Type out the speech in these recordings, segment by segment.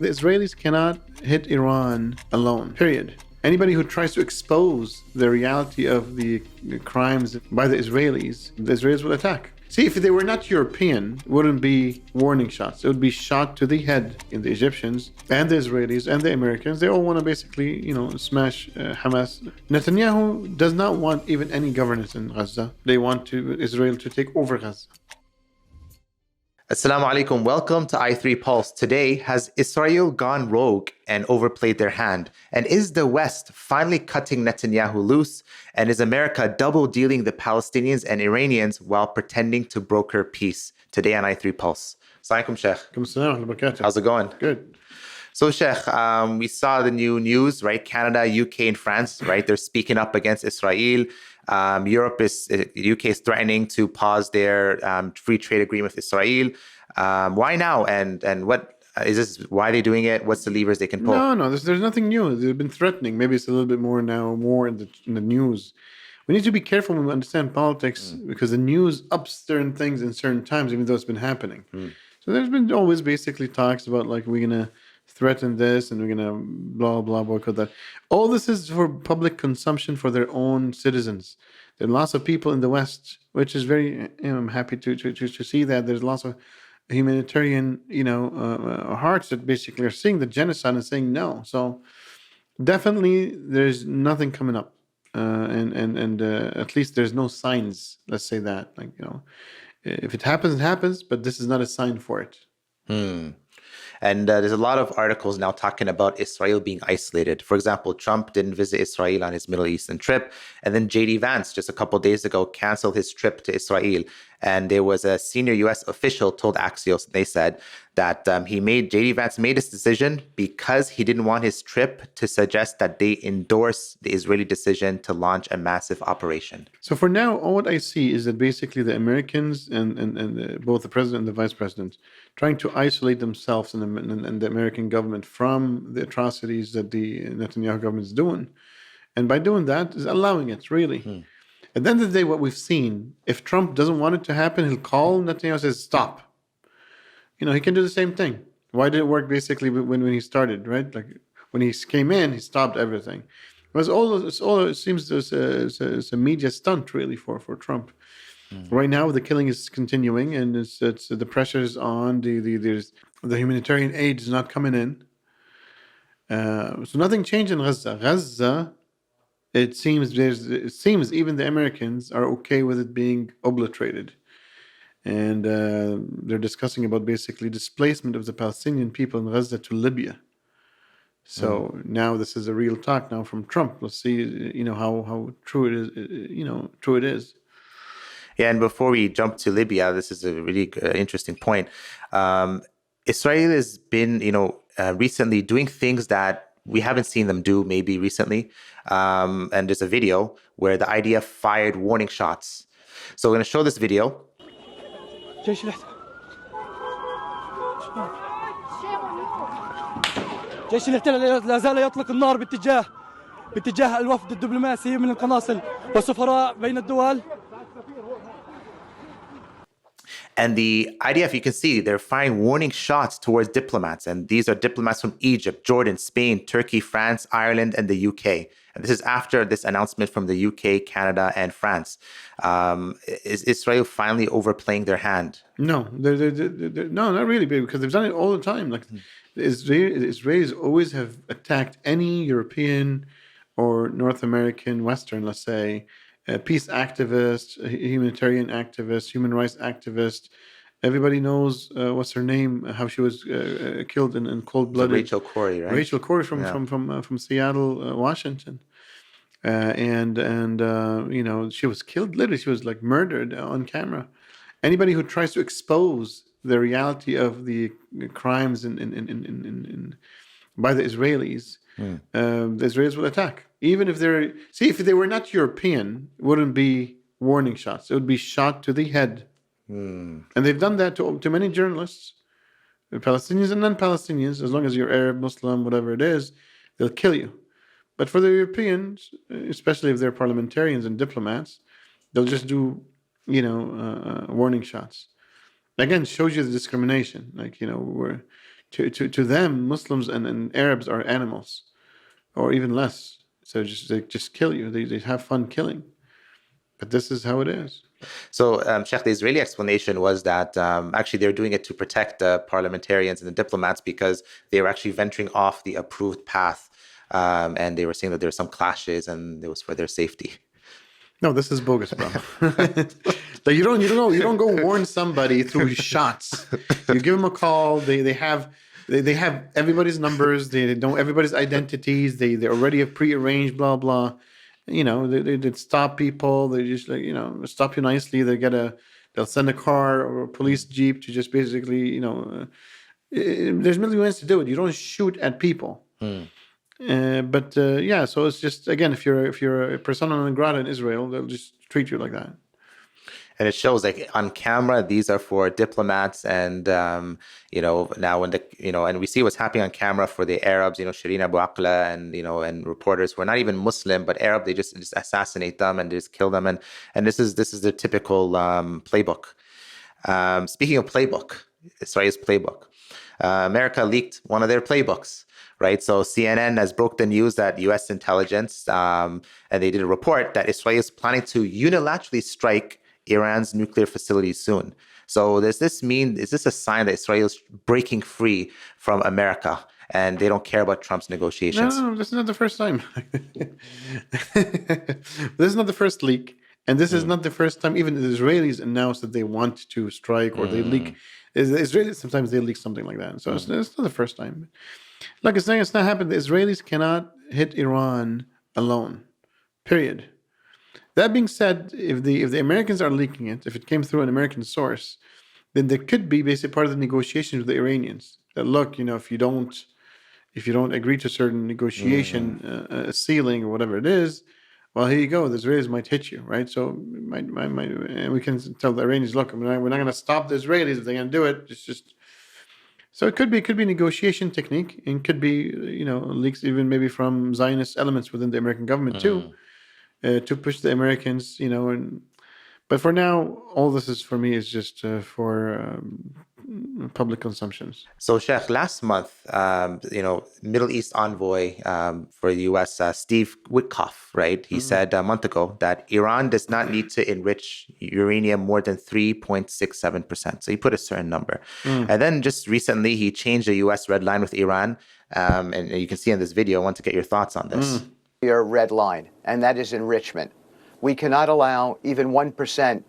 The Israelis cannot hit Iran alone, period. Anybody who tries to expose the reality of the crimes by the Israelis will attack. See, if they were not European, it wouldn't be warning shots. It would be shot to the head. In the Egyptians and the Israelis and the Americans, they all want to basically, smash Hamas. Netanyahu does not want even any governance in Gaza. They want Israel to take over Gaza. Assalamu alaikum. Welcome to i3 Pulse. Today, has Israel gone rogue and overplayed their hand? And is the West finally cutting Netanyahu loose? And is America double dealing the Palestinians and Iranians while pretending to broker peace? Today on i3 Pulse. Assalamu alaikum, Sheikh. How's it going? Good. So, Sheikh, we saw the new news, right? Canada, UK, and France, right? They're speaking up against Israel. UK is threatening to pause their free trade agreement with Israel. Why now? And what is this? Why are they doing it? What's the levers they can pull? No. There's nothing new. They've been threatening. Maybe it's a little bit more now, more in the news. We need to be careful when we understand politics because the news ups certain things in certain times, even though it's been happening. So there's been always basically talks about like we're gonna threaten this and we're gonna blah blah boycott that. All this is for public consumption for their own citizens. There are lots of people in the West, which is very. I'm happy to see that there's lots of humanitarian, hearts that basically are seeing the genocide and saying no. So definitely, there's nothing coming up, and at least there's no signs. Let's say that, if it happens, it happens, but this is not a sign for it. And there's a lot of articles now talking about Israel being isolated. For example, Trump didn't visit Israel on his Middle Eastern trip. And then JD Vance, just a couple of days ago, canceled his trip to Israel. And there was a senior U.S. official told Axios, they said that JD Vance made this decision because he didn't want his trip to suggest that they endorse the Israeli decision to launch a massive operation. So for now, all what I see is that basically the Americans and both the president and the vice president trying to isolate themselves and the American government from the atrocities that the Netanyahu government is doing. And by doing that, is allowing it, really. At the end of the day, what we've seen, if Trump doesn't want it to happen, he'll call Netanyahu and says, stop. He can do the same thing. Why did it work basically when he started, right? Like when he came in, he stopped everything. It seems it's a media stunt, really, for Trump. Right now, the killing is continuing, and it's the pressure is on. The humanitarian aid is not coming in. So nothing changed in Gaza. Gaza, it seems even the Americans are okay with it being obliterated, and they're discussing about basically displacement of the Palestinian people in Gaza to Libya. So now this is a real talk now from Trump. Let's see, how true it is. True it is. Yeah, and before we jump to Libya, this is a really interesting point. Israel has been, recently doing things that we haven't seen them do maybe recently. And there's a video where the IDF fired warning shots. So we're going to show this video. جيش الاحتلال لا زال يطلق النار باتجاه الوفد الدبلوماسي من القناصل والسفراء بين الدول. And the IDF, you can see, they're firing warning shots towards diplomats. And these are diplomats from Egypt, Jordan, Spain, Turkey, France, Ireland, and the UK. And this is after this announcement from the UK, Canada, and France. Is Israel finally overplaying their hand? No, no, not really, because they've done it all the time. Like the Israelis always have attacked any European or North American, Western, let's say, peace activist, humanitarian activist, human rights activist. Everybody knows what's her name, how she was killed in cold-blooded. Rachel Corrie, right? Rachel Corrie from Seattle, Washington, and she was killed. Literally, she was like murdered on camera. Anybody who tries to expose the reality of the crimes by the Israelis. The Israelis will attack. Even if if they were not European, it wouldn't be warning shots. It would be shot to the head. And they've done that to many journalists, Palestinians and non-Palestinians. As long as you're Arab, Muslim, whatever it is, they'll kill you. But for the Europeans, especially if they're parliamentarians and diplomats, they'll just do, warning shots. Again, shows you the discrimination. Where To them, Muslims and Arabs are animals, or even less. So they just kill you. They have fun killing. But this is how it is. So, Sheikh, the Israeli explanation was that actually they're doing it to protect the parliamentarians and the diplomats because they were actually venturing off the approved path. And they were saying that there were some clashes and it was for their safety. No, this is bogus, bro. Like you don't go warn somebody through shots. You give them a call. They have everybody's numbers. They know everybody's identities. They already have prearranged blah blah. They stop people. They just stop you nicely. They'll send a car or a police jeep to just basically there's million ways to do it. You don't shoot at people. So it's just, again, if you're a persona non grata in Israel, they'll just treat you like that. And it shows like on camera, these are for diplomats and, now when and we see what's happening on camera for the Arabs, Shireen Abu Akleh and reporters who are not even Muslim, but Arab, they just assassinate them and just kill them. And this is the typical playbook. Speaking of playbook, Israel's playbook, America leaked one of their playbooks. Right, so CNN has broke the news that U.S. intelligence, and they did a report that Israel is planning to unilaterally strike Iran's nuclear facilities soon. So is this a sign that Israel is breaking free from America and they don't care about Trump's negotiations? No, this is not the first time. This is not the first leak. And this is not the first time even the Israelis announced that they want to strike or they leak. The Israelis, sometimes they leak something like that. So it's not the first time. Like it's not happened. The Israelis cannot hit Iran alone. Period. That being said, if the Americans are leaking it, if it came through an American source, then there could be basically part of the negotiations with the Iranians. That look, if you don't agree to certain negotiation ceiling or whatever it is, well, here you go. The Israelis might hit you, right? So and we can tell the Iranians, look, we're not going to stop the Israelis if they're going to do it. It's just. So it could be negotiation technique, and could be leaks even maybe from Zionist elements within the American government too, to push the Americans. But for now, all this is for me is just for public consumptions. So, Sheikh, last month, Middle East envoy for the U.S., Steve Witkoff, right? He said a month ago that Iran does not need to enrich uranium more than 3.67%. So he put a certain number. And then just recently, he changed the U.S. red line with Iran. And you can see in this video, I want to get your thoughts on this. Your red line, and that is enrichment. We cannot allow even 1%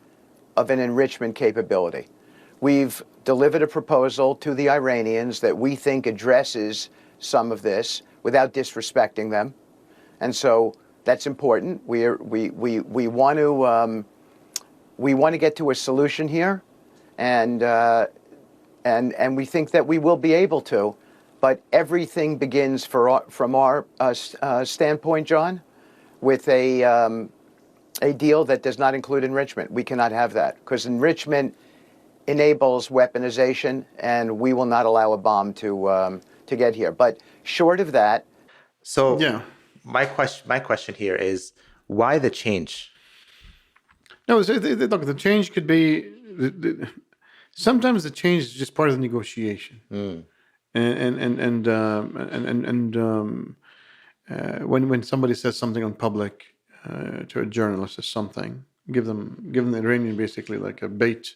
of an enrichment capability. We've delivered a proposal to the Iranians that we think addresses some of this without disrespecting them, and so that's important. We want to get to a solution here, and we think that we will be able to. But everything begins from our standpoint, John, with a deal that does not include enrichment. We cannot have that because enrichment enables weaponization, and we will not allow a bomb to get here. But short of that, so yeah, my question here is why the change? No, look, the change could be. Sometimes the change is just part of the negotiation, when somebody says something on public to a journalist or something, give them the Iranian basically like a bait.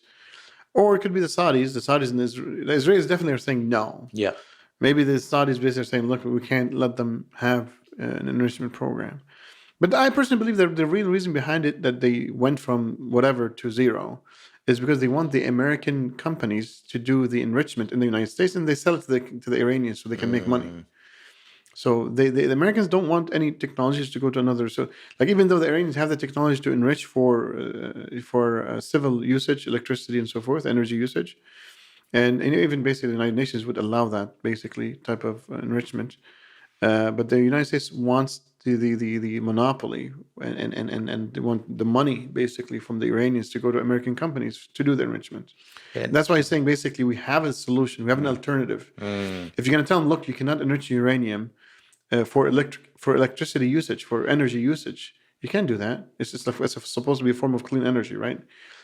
Or it could be the Saudis. The Saudis and the Israelis definitely are saying no. Yeah. Maybe the Saudis basically are saying, look, we can't let them have an enrichment program. But I personally believe that the real reason behind it, that they went from whatever to zero, is because they want the American companies to do the enrichment in the United States, and they sell it to the Iranians so they can make money. So the Americans don't want any technologies to go to another. So like even though the Iranians have the technology to enrich for civil usage, electricity and so forth, energy usage, and even basically the United Nations would allow that basically type of enrichment, but the United States wants the monopoly and they want the money basically from the Iranians to go to American companies to do the enrichment. And that's why he's saying basically we have a solution, we have an alternative. If you're going to tell them, look, you cannot enrich uranium for electricity usage, for energy usage, you can't do that. It's just like, it's supposed to be a form of clean energy, right?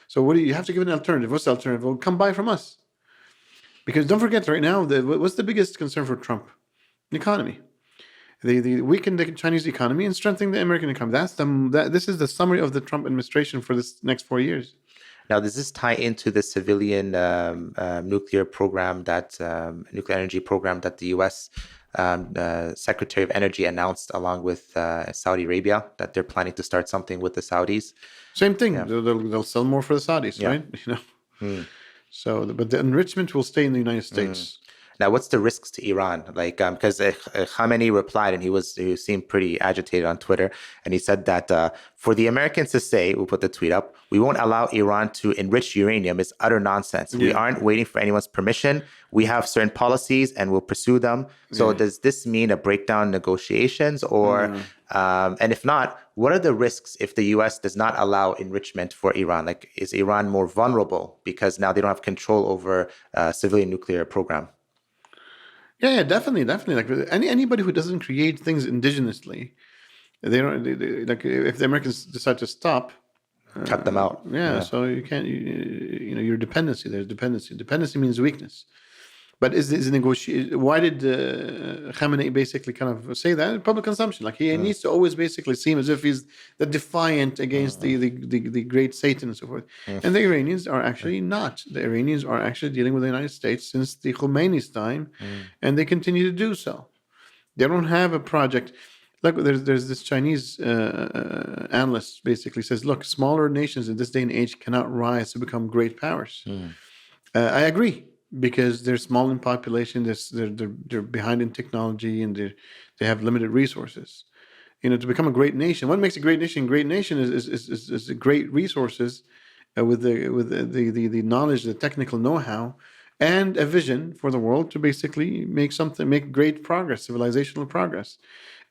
So what do you have to give an alternative? What's the alternative? Well, come buy from us. Because don't forget, right now, what's the biggest concern for Trump? The economy. They weaken the Chinese economy and strengthen the American economy. This is the summary of the Trump administration for this next 4 years. Now, does this tie into the civilian nuclear program, nuclear energy program that the U.S. Secretary of Energy announced along with Saudi Arabia, that they're planning to start something with the Saudis? Same thing. Yeah. They'll sell more for the Saudis, right? So, but the enrichment will stay in the United States. Now, what's the risks to Iran? Like, because Khamenei replied, and he seemed pretty agitated on Twitter, and he said that for the Americans to say, we'll put the tweet up, we won't allow Iran to enrich uranium is utter nonsense. We aren't waiting for anyone's permission. We have certain policies, and we'll pursue them. So, does this mean a breakdown in negotiations, or and if not, what are the risks if the U.S. does not allow enrichment for Iran? Like, is Iran more vulnerable because now they don't have control over civilian nuclear program? Yeah, definitely. Like anybody who doesn't create things indigenously, they like if the Americans decide to stop, cut them out. Yeah, so you can't. Your dependency. There's dependency. Dependency means weakness. But is negotiation? Why did Khamenei basically kind of say that? Public consumption. Like he needs to always basically seem as if he's the defiant against the great Satan and so forth. And the Iranians are actually not. The Iranians are actually dealing with the United States since the Khomeiни's time, and they continue to do so. They don't have a project. Like there's this Chinese analyst basically says, look, smaller nations in this day and age cannot rise to become great powers. I agree. Because they're small in population, they're behind in technology, and they have limited resources. To become a great nation, what makes a great nation? Great nation is great resources with the knowledge, the technical know-how, and a vision for the world to basically make great progress, civilizational progress.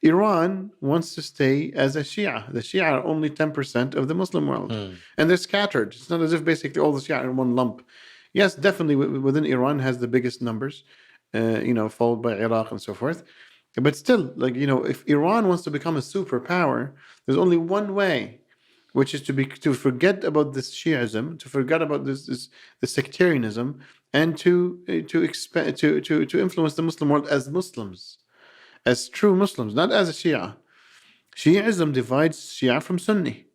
Iran wants to stay as a Shia. The Shia are only 10% of the Muslim world, and they're scattered. It's not as if basically all the Shia are in one lump. Yes, definitely within Iran has the biggest numbers, followed by Iraq and so forth. But still, if Iran wants to become a superpower, there's only one way, which is to forget about this Shiism, to forget about this sectarianism, and to influence the Muslim world as Muslims, as true Muslims, not as a Shia. Shiism divides Shia from Sunni.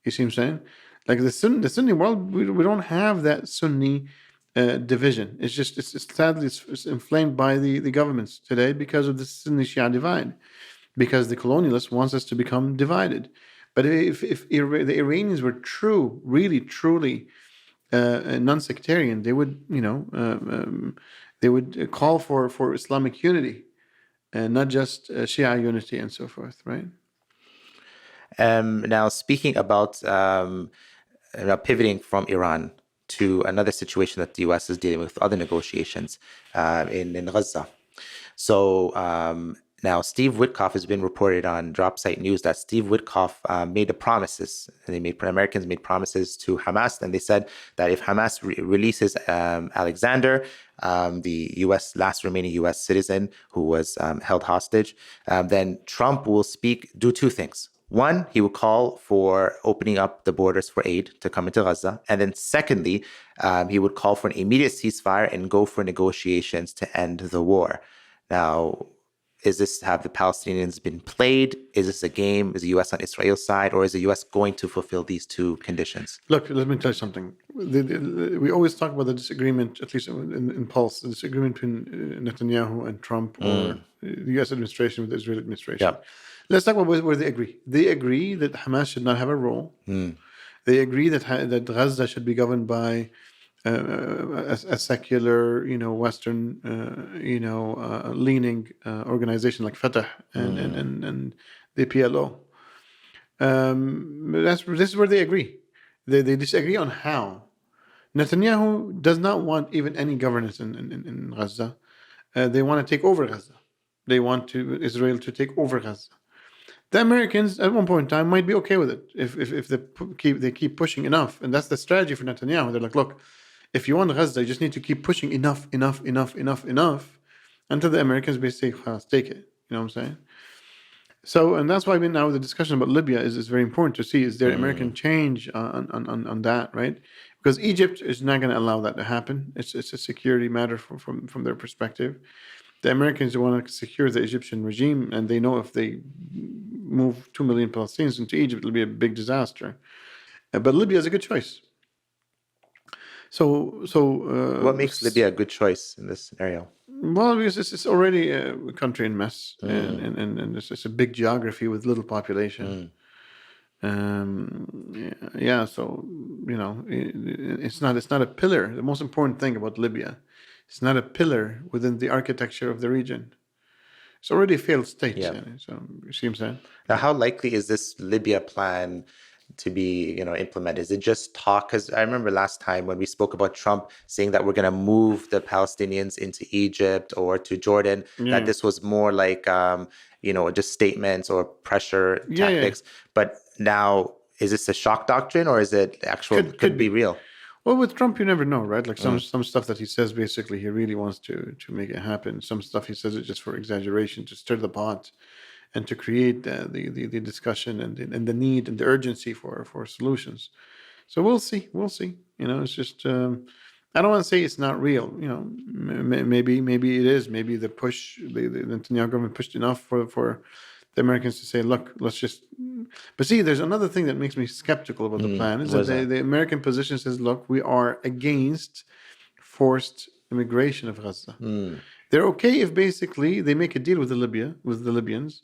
You see what I'm saying? Like the Sunni world, we don't have that Sunni division. It's sadly inflamed by the governments today because of the Sunni Shia divide, because the colonialists wants us to become divided. But if the Iranians were really truly non-sectarian, they would call for Islamic unity and not just Shia unity and so forth, right? Now, speaking about pivoting from Iran to another situation that the U.S. is dealing with, other negotiations in Gaza. So now Steve Witkoff has been reported on Dropsite News that Steve Witkoff made promises. Americans made promises to Hamas, and they said that if Hamas releases Alexander, the last remaining U.S. citizen who was held hostage, then Trump will do two things. One, he would call for opening up the borders for aid to come into Gaza. And then secondly, he would call for an immediate ceasefire and go for negotiations to end the war. Now, have the Palestinians been played? Is this a game? Is the U.S. on Israel's side? Or is the U.S. going to fulfill these two conditions? Look, let me tell you something. We always talk about the disagreement, at least in Pulse, the disagreement between Netanyahu and Trump, or the U.S. administration with the Israeli administration. Yeah. Let's talk about where they agree. They agree that Hamas should not have a role. They agree that Gaza should be governed by a secular, Western, leaning organization like Fatah and the PLO. This is where they agree. They disagree on how. Netanyahu does not want even any governance in Gaza. They want to take over Gaza. They want Israel to take over Gaza. The Americans, at one point in time, might be okay with it if they keep pushing enough, and that's the strategy for Netanyahu. They're like, look, if you want Gaza, you just need to keep pushing enough, until the Americans basically take it. You know what I'm saying? So, and that's why the discussion about Libya is very important to see. Is there American change on that, right? because Egypt is not going to allow that to happen. It's a security matter from their perspective. The Americans want to secure the Egyptian regime, and they know if they move 2 million Palestinians into Egypt, it'll be a big disaster. But Libya is a good choice. What makes Libya a good choice in this scenario? Well, because it's already a country in mess, and it's a big geography with little population. Yeah, so it's not a pillar. The most important thing about Libya, it's not a pillar within the architecture of the region. It's already a failed state. Yeah. So you see what I'm saying? Now, how likely is this Libya plan to be, implemented? Is it just talk? Because I remember last time when we spoke about Trump saying that we're going to move the Palestinians into Egypt or to Jordan, that this was more like, just statements or pressure tactics. But now, is this a shock doctrine or is it actual? Could be real. Well, with Trump, you never know, right? Like some stuff that he says, basically, he really wants to make it happen. Some stuff he says it just for exaggeration, to stir the pot, and to create the discussion and the need and the urgency for solutions. So we'll see. It's just I don't want to say it's not real. Maybe it is. Maybe the Netanyahu government pushed enough for the Americans to say, look, let's just. But see, there's another thing that makes me skeptical about the plan, is that the American position says, look, we are against forced immigration of Gaza. They're okay if basically they make a deal with the Libyans,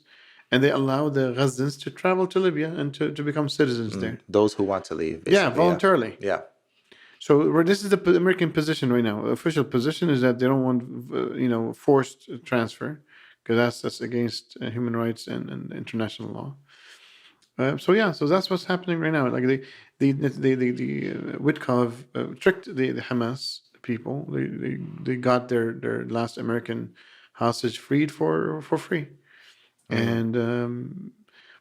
and they allow the Gazans to travel to Libya and to become citizens there. Those who want to leave. Yeah, voluntarily. Yeah. So this is the American position right now. The official position is that they don't want, forced transfer, because that's against human rights and international law. So that's what's happening right now. Like the Witkoff tricked the Hamas people. They got their last American hostage freed for free. And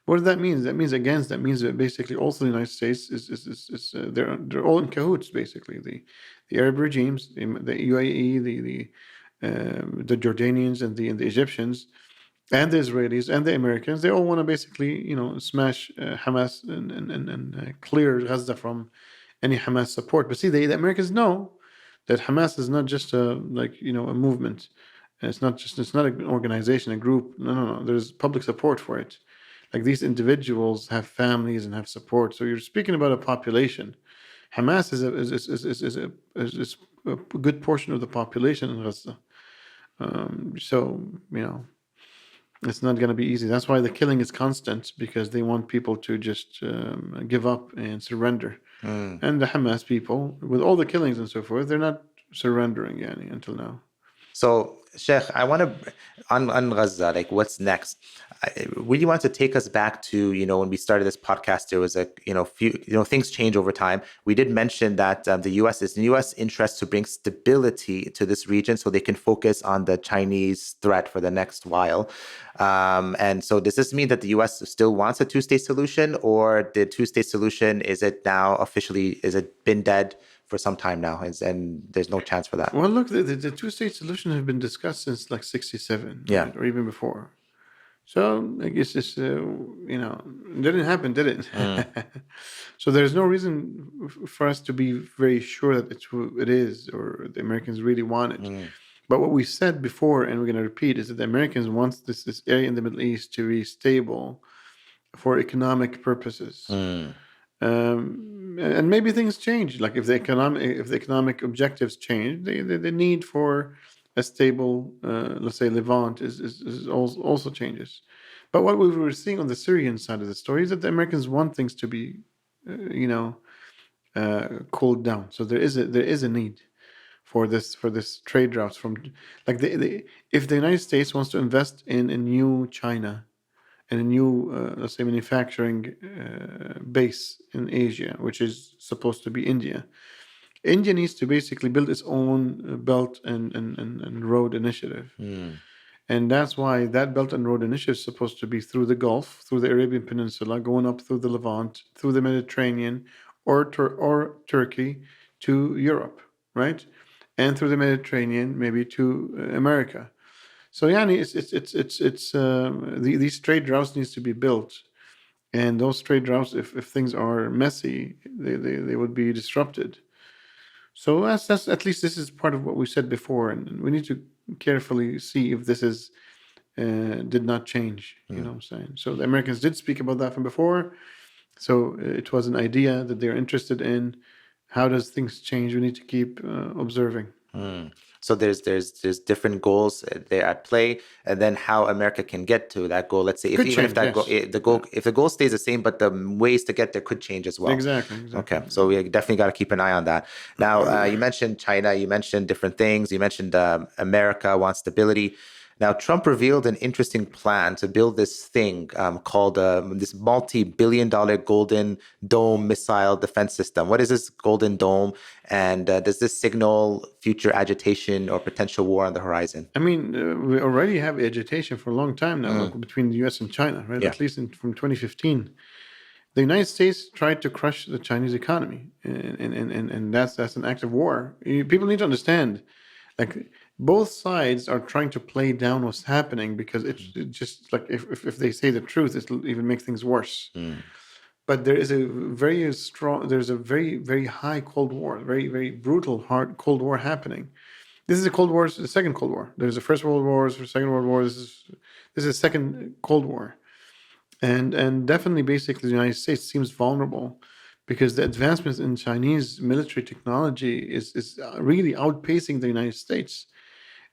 what does that mean? That means that basically also the United States is they're all in cahoots, basically. The Arab regimes, the UAE, the Jordanians and the Egyptians, and the Israelis and the Americans, they all want to basically smash Hamas and clear Gaza from any Hamas support. But see, the Americans know that Hamas is not just a movement. It's not an organization, a group. No. There's public support for it. Like, these individuals have families and have support. So you're speaking about a population. Hamas is a good portion of the population in Gaza. It's not going to be easy. That's why the killing is constant, because they want people to just give up and surrender. And the Hamas people, with all the killings and so forth, they're not surrendering until now. So, Sheikh, I want to, on Gaza, like, what's next? I really want to take us back to, when we started this podcast, there was things change over time. We did mention that the U.S. interest to bring stability to this region so they can focus on the Chinese threat for the next while. And so does this mean that the U.S. still wants a two-state solution, or the two-state solution, is it been dead for some time now, and there's no chance for that? Well, look, the two-state solution has been discussed since like 1967, right? Or even before. So I guess it's didn't happen, did it? So there's no reason for us to be very sure that it is, or the Americans really want it. But what we said before, and we're going to repeat, is that the Americans want this area in the Middle East to be stable for economic purposes. And maybe things change. Like if the economic objectives change, the need for a stable, let's say, Levant is also changes. But what we were seeing on the Syrian side of the story is that the Americans want things to be, cooled down. So there is a need for this trade routes from, like, if the United States wants to invest in a new China and a new, let's say, manufacturing base in Asia, which is supposed to be India. India needs to basically build its own Belt and Road Initiative. And that's why that Belt and Road Initiative is supposed to be through the Gulf, through the Arabian Peninsula, going up through the Levant, through the Mediterranean, or Turkey to Europe, right? And through the Mediterranean, maybe to America. So these trade routes needs to be built, and those trade routes, if things are messy, they would be disrupted. So that's at least this is part of what we said before, and we need to carefully see if this is did not change. You know what I'm saying? So the Americans did speak about that from before. So it was an idea that they're interested in. How does things change? We need to keep observing. So there's different goals there at play, and then how America can get to that goal. Let's say if Could even if change, that goal, yes. if the goal stays the same, but the ways to get there could change as well. Exactly. Okay, so we definitely got to keep an eye on that. Now, you mentioned China, you mentioned different things, you mentioned America wants stability. Now, Trump revealed an interesting plan to build this thing called this multi-billion-dollar Golden Dome missile defense system. What is this Golden Dome, and does this signal future agitation or potential war on the horizon? I mean, we already have agitation for a long time now between the U.S. and China, right? Yeah. At least from 2015. The United States tried to crush the Chinese economy, and that's an act of war. People need to understand, like both sides are trying to play down what's happening because it's just like if they say the truth, it'll even make things worse. But there is a very strong, there's a very, very high Cold War, very, very brutal, hard Cold War happening. This is a Cold War, the second Cold War. There's the First World War, there's the Second World War. This is a second Cold War. And definitely, basically, the United States seems vulnerable because the advancements in Chinese military technology is really outpacing the United States.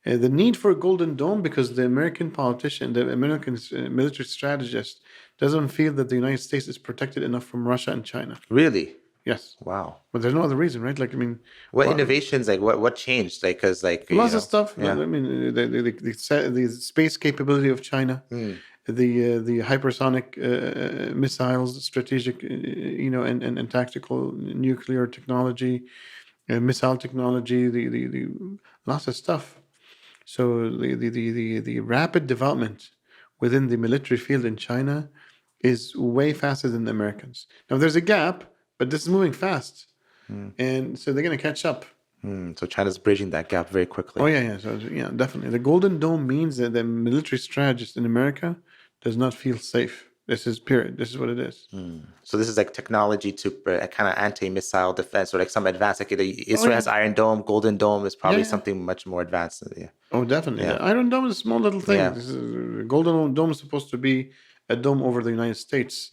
The need for a Golden Dome because the American politician, the American military strategist, doesn't feel that the United States is protected enough from Russia and China. Really? Yes, Wow. but there's no other reason, right? Like, I mean, What innovations, like what changed? Like, because like lots of stuff. yeah. I mean, the space capability of China, the hypersonic missiles, strategic, and tactical nuclear technology, missile technology, the lots of stuff. So the rapid development within the military field in China is way faster than the Americans. Now there's a gap, but this is moving fast, and so they're going to catch up. So China's bridging that gap very quickly. Oh yeah. So yeah, definitely. The Golden Dome means that the military strategist in America does not feel safe. This is period. This is what it is. So this is like technology to kind of anti-missile defense or like some advanced. Like Israel has Iron Dome, Golden Dome is probably something much more advanced. Yeah. Oh, definitely. Yeah. The Iron Dome is a small little thing. Yeah. This is, Golden Dome is supposed to be a dome over the United States,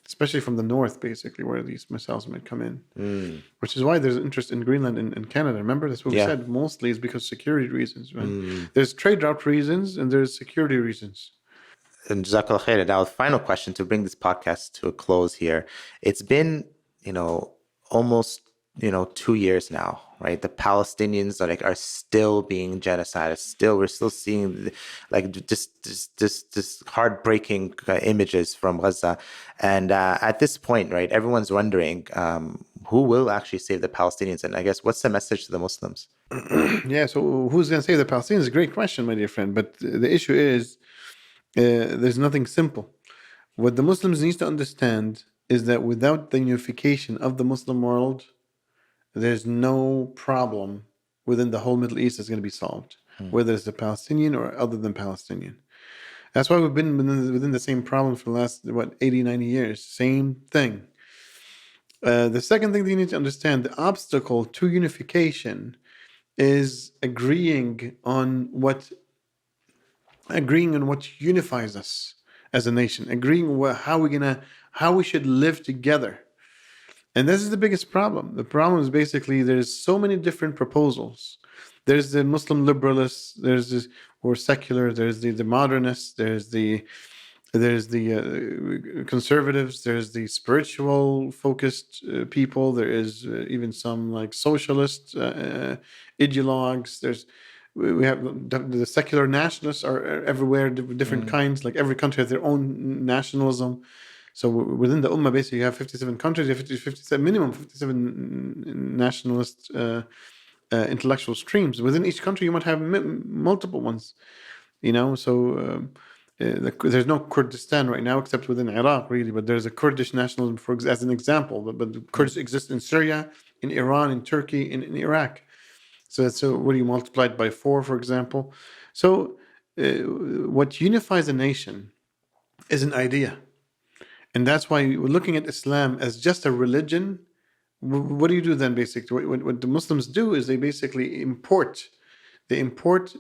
especially from the north, basically, where these missiles might come in. Which is why there's interest in Greenland and Canada. Remember, that's what we said. Mostly is because security reasons. Right? There's trade route reasons and there's security reasons. And Jazakallah khair. Now, final question to bring this podcast to a close here. It's been, almost, 2 years now, right? The Palestinians are still being genocided. We're still seeing like just heartbreaking images from Gaza. And at this point, right, everyone's wondering who will actually save the Palestinians. And I guess what's the message to the Muslims? Yeah. So who's going to save the Palestinians? A great question, my dear friend. But the issue is, there's nothing simple. What the Muslims need to understand is that without the unification of the Muslim world, there's no problem within the whole Middle East that's going to be solved, whether it's the Palestinian or other than Palestinian. That's why we've been within the same problem for the last, 80, 90 years. Same thing. The second thing that you need to understand, the obstacle to unification is agreeing on what unifies us as a nation, agreeing how we should live together. And this is the biggest problem. The problem is basically there's so many different proposals. There's the Muslim liberalists, there's this, or secular, there's the modernists, there's the conservatives, there's the spiritual focused people, there is even some like socialist ideologues. We have the secular nationalists are everywhere, different kinds. Like every country has their own nationalism. So within the Ummah, basically, you have 57 countries. You have 57 minimum 57 nationalist intellectual streams. Within each country, you might have multiple ones. So there's no Kurdistan right now, except within Iraq, really. But there's a Kurdish nationalism, as an example. But the Kurds exist in Syria, in Iran, in Turkey, in Iraq. So what do you multiply it by 4, for example? So what unifies a nation is an idea. And that's why we're looking at Islam as just a religion What do you do then? Basically, what the Muslims do is they basically import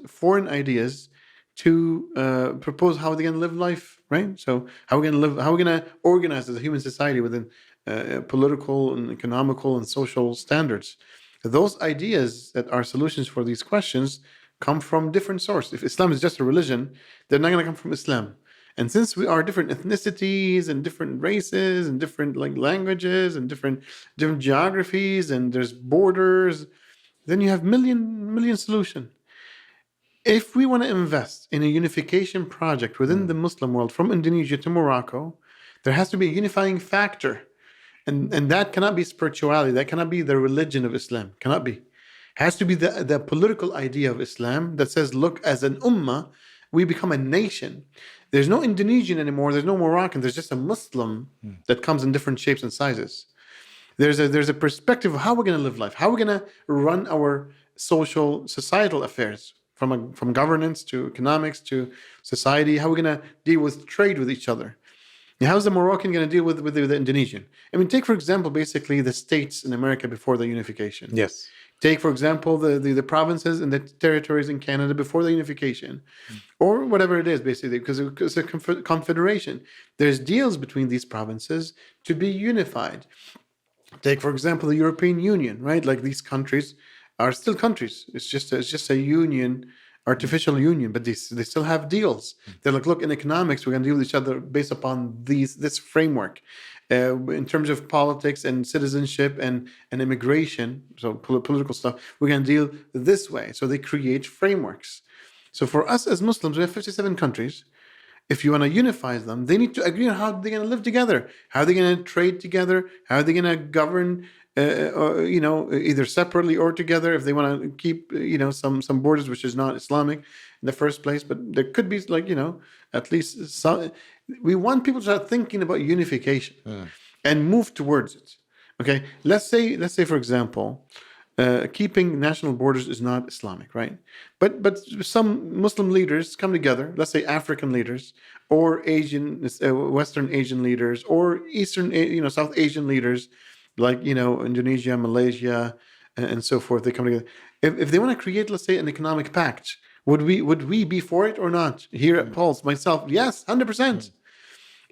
foreign ideas to propose how they're going to live life, right? So how are we going to live? How are we going to organize as a human society within political and economical and social standards? Those ideas that are solutions for these questions come from different sources. If Islam is just a religion, they're not going to come from Islam. And since we are different ethnicities and different races and different like languages and different geographies and there's borders, then you have million solution. If we want to invest in a unification project within the Muslim world from Indonesia to Morocco, there has to be a unifying factor. And that cannot be spirituality. That cannot be the religion of Islam. Cannot be. Has to be the political idea of Islam that says, look, as an ummah, we become a nation. There's no Indonesian anymore. There's no Moroccan. There's just a Muslim that comes in different shapes and sizes. There's a perspective of how we're going to live life, how we're going to run our societal affairs, from governance to economics to society, how we're going to deal with trade with each other. How's the Moroccan going to deal with the Indonesian? I mean, take, for example, basically the states in America before the unification. Yes. Take, for example, the provinces and the territories in Canada before the unification, or whatever it is, basically, because it's a confederation. There's deals between these provinces to be unified. Take, for example, the European Union, right? Like these countries are still countries. It's just a union, artificial union, but they still have deals. They're like, look, in economics, we're going to deal with each other based upon this framework. In terms of politics and citizenship and immigration, so political stuff, we're going to deal this way. So they create frameworks. So for us as Muslims, we have 57 countries. If you want to unify them, they need to agree on how they're going to live together, how they're going to trade together, how they're going to govern, either separately or together. If they want to keep, some borders which is not Islamic in the first place, but there could be at least some. We want people to start thinking about unification and move towards it. Okay, let's say for example, keeping national borders is not Islamic, right? But some Muslim leaders come together. Let's say African leaders or Asian, Western Asian leaders or Eastern, South Asian leaders, like Indonesia, Malaysia, and so forth. They come together. If they want to create, let's say, an economic pact, would we be for it or not? Here at Pulse, myself, yes, 100%.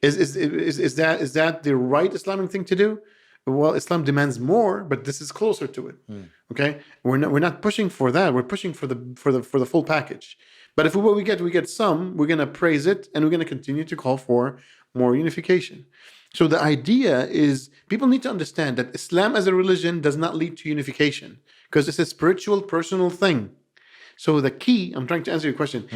Is that the right Islamic thing to do? Well, Islam demands more, but this is closer to it. Okay, we're not pushing for that. We're pushing for the full package. But if we get some, we're going to praise it, and we're going to continue to call for more unification. So the idea is people need to understand that Islam as a religion does not lead to unification because it's a spiritual, personal thing. So the key, I'm trying to answer your question.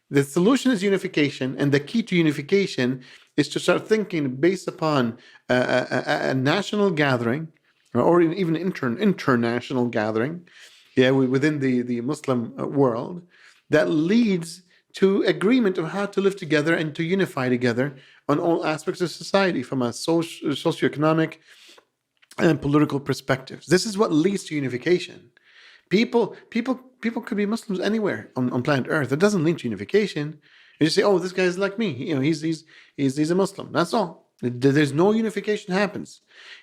The solution is unification, and the key to unification is to start thinking based upon a national gathering, or even international gathering, within the Muslim world, that leads to agreement of how to live together and to unify together on all aspects of society from a socioeconomic and political perspectives. This is what leads to unification. People could be Muslims anywhere on planet Earth. It doesn't lead to unification. You just say, "Oh, this guy is like me. He's a Muslim." That's all. There's no unification happens.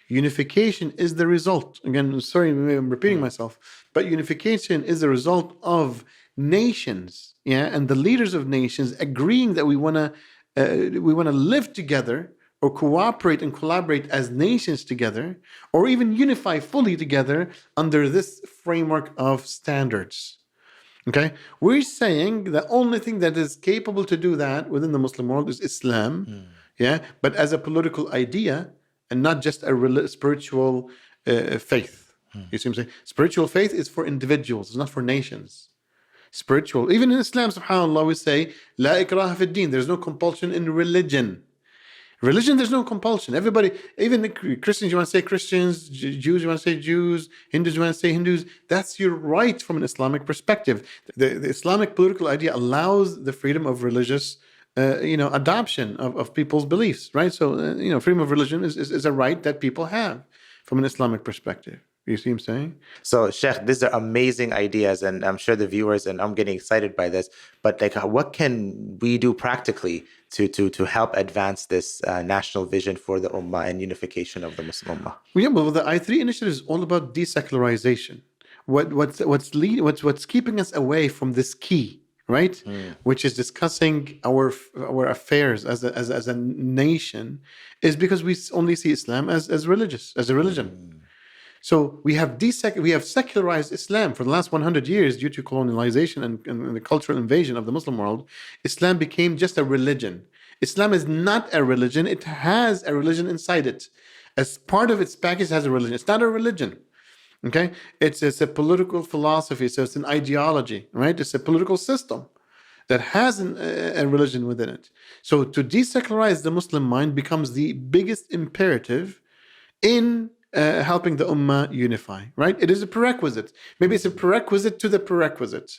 Unification is the result. Again, sorry, I'm repeating myself, but unification is the result of nations, and the leaders of nations agreeing that we want to live together, or cooperate and collaborate as nations together, or even unify fully together under this framework of standards. Okay? We're saying the only thing that is capable to do that within the Muslim world is Islam, but as a political idea and not just a spiritual faith. You see what I'm saying? Spiritual faith is for individuals, it's not for nations. Spiritual, even in Islam, subhanAllah, we say, La ikraha fi din, there's no compulsion in religion. Religion, there's no compulsion. Everybody, even the Christians, you want to say Christians, Jews, you want to say Jews, Hindus, you want to say Hindus. That's your right from an Islamic perspective. The Islamic political idea allows the freedom of religious, adoption of people's beliefs, right? So, freedom of religion is a right that people have from an Islamic perspective. You see what I'm saying? So, Sheikh, these are amazing ideas, and I'm sure the viewers and I'm getting excited by this. But like, what can we do practically to help advance this national vision for the Ummah and unification of the Muslim Ummah? Well, yeah, well, the I3 initiative is all about desecularization. What's keeping us away from this key, right? Which is discussing our affairs as a nation, is because we only see Islam as religious, as a religion. So we have secularized Islam for the last 100 years due to colonialization and the cultural invasion of the Muslim world. Islam became just a religion. Islam is not a religion. It has a religion inside it. As part of its package, it has a religion. It's not a religion. Okay? It's a political philosophy. So it's an ideology, right? It's a political system that has a religion within it. So to desecularize the Muslim mind becomes the biggest imperative in helping the Ummah unify, right? It is a prerequisite. Maybe it's a prerequisite to the prerequisite.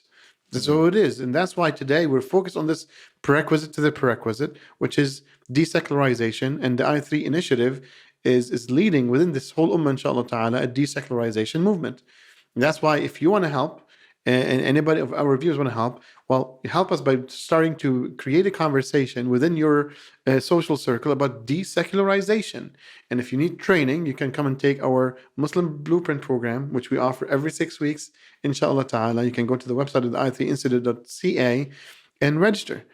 That's all it is. And that's why today we're focused on this prerequisite to the prerequisite, which is desecularization. And the I3 initiative is leading within this whole Ummah, inshallah ta'ala, a desecularization movement. And that's why if you want to help, and anybody of our viewers want to help, well, help us by starting to create a conversation within your social circle about desecularization. And if you need training, you can come and take our Muslim Blueprint program, which we offer every 6 weeks, inshallah ta'ala. You can go to the website of the i3institute.ca and register.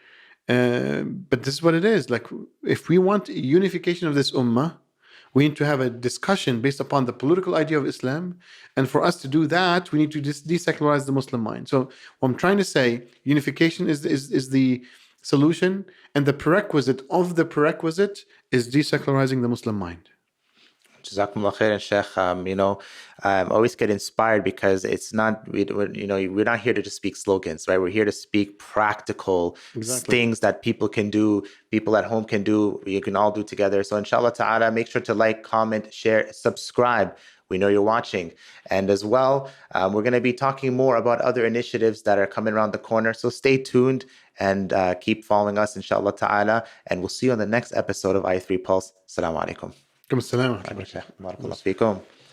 But this is what it is. Like, if we want unification of this ummah, we need to have a discussion based upon the political idea of Islam. And for us to do that, we need to desecularize the Muslim mind. So what I'm trying to say, unification is the solution, and the prerequisite of the prerequisite is desecularizing the Muslim mind. Jazakumullah khairan, Sheikh. Always get inspired because it's not, we're not here to just speak slogans, right? We're here to speak practical things that people can do, people at home can do, you can all do together. So inshallah ta'ala, make sure to like, comment, share, subscribe. We know you're watching. And as well, we're going to be talking more about other initiatives that are coming around the corner. So stay tuned and keep following us, inshallah ta'ala. And we'll see you on the next episode of I3 Pulse. Assalamu alaikum. Come السلام. بارك الله فيكم.